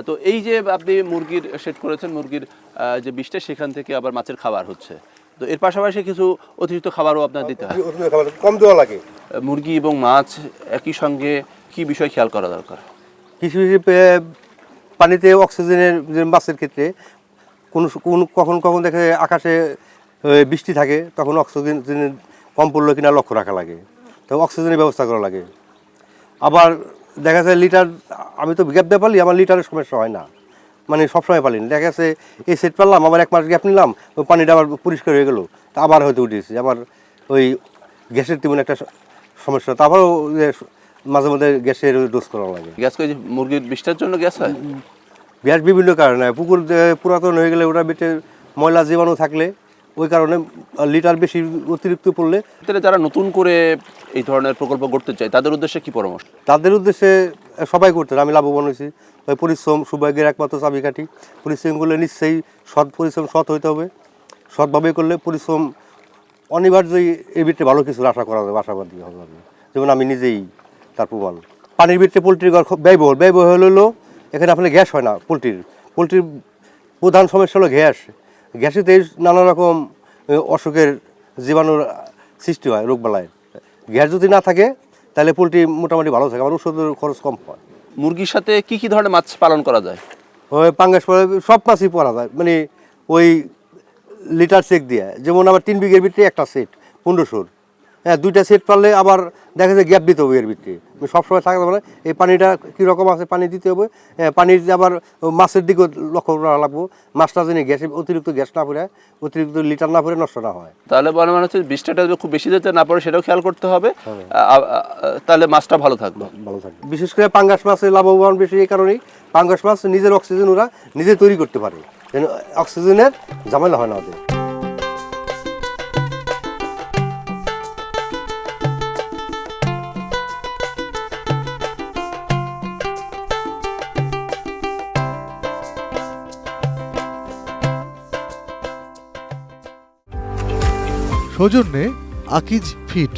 তো এই যে আপনি মুরগির সেট করেছেন, মুরগির যে বিষটা সেখান থেকে আবার মাছের খাবার হচ্ছে, তো এর পাশাপাশি কিছু অতিরিক্ত খাবারও আপনার দিতে হয়। কম দেওয়া লাগে। মুরগি এবং মাছ একই সঙ্গে কি বিষয় খেয়াল করা দরকার? কিছু কিছু পানিতে অক্সিজেনের যে মাছের ক্ষেত্রে কখন কখন দেখে আকাশে বৃষ্টি থাকে, তখন অক্সিজেন কম পড়লো কিনা লক্ষ্য রাখা লাগে, তো অক্সিজেনের ব্যবস্থা করা লাগে। আবার দেখা যায় লিটার, আমি তো গ্যাপ দিয়ে পালি, আমার লিটারের সমস্যা হয় না, মানে সবসময় পালি না। দেখা গেছে এই সেট পারলাম, আবার 1 মাস গ্যাপ নিলাম, ওই পানিটা আবার পরিষ্কার হয়ে গেলো, তা আবার হয়তো উঠেছি। আবার ওই গ্যাসের তেমন একটা সমস্যা, তারপরেও মাঝে মধ্যে গ্যাসের ডোজ করা লাগে। গ্যাস করে মুরগির বিষটার জন্য গ্যাস হয়? গ্যাস বিভিন্ন কারণে, পুকুর পুরাতন হয়ে গেলে ওটা বেটে ময়লা জীবাণু থাকলে ওই কারণে লিটার বেশি অতিরিক্ত পড়লে। যারা নতুন করে এই ধরনের প্রকল্প করতে চায় তাদের উদ্দেশ্যে কি পরামর্শ? তাদের উদ্দেশ্যে সবাই করতে, আমি লাভবান হয়েছি। ওই পরিশ্রম সৌভাগ্যের একমাত্র চাবিকাঠি। পরিশ্রম করলে নিশ্চয়ই পরিশ্রম সৎ হইতে হবে, সৎভাবে করলে পরিশ্রম অনিবার্যই এই ভিত্তিতে ভালো কিছুর আশা করা যাবে, আশাবাদী হবে। যেমন আমি নিজেই তার প্রমাণ। পানির ভিত্তিতে পোলট্রির ঘর খুব ব্যয়বহুল হলো। এখানে আপনার গ্যাস হয় না। পোলট্রির প্রধান সমস্যা হলো গ্যাসেতে নানা রকম অসুখের জীবাণুর সৃষ্টি হয়, রোগবালাই। গ্যাস যদি না থাকে তাহলে পোলট্রি মোটামুটি ভালো থাকে, আমার ওষুধের খরচ কম হয়। মুরগির সাথে কি কি ধরনের মাছ পালন করা যায়? ওই পাঙ্গাস সব মাছই পরা যায়, মানে ওই লিটার চেক দিয়ে। যেমন আমার 3 বিঘের ভিতরে একটা সেট 1500, হ্যাঁ 2টা সেট পারলে আবার দেখা যায় গ্যাপ দিতে হবে এর ভিতরে, সবসময় থাকতে পারে। এই পানিটা কীরকম আছে পানি দিতে হবে, পানির আবার মাছের দিকেও লক্ষ্য করা লাগবো, মাছটা যেন অতিরিক্ত গ্যাস না পড়ে, অতিরিক্ত লিটার না পড়ে নষ্ট না হয়। তাহলে বলে মনে হচ্ছে বিষটা খুব বেশি যাতে না পড়ে সেটাও খেয়াল করতে হবে, তাহলে মাছটা ভালো থাকবে। বিশেষ করে পাঙ্গাস মাছের লাভবান বেশি এই কারণেই, পাঙ্গাস মাছ নিজের অক্সিজেন ওরা নিজে তৈরি করতে পারে, অক্সিজেনের ঝামেলা হয় না ওদের। সৌজন্যে আকিজ ফিড।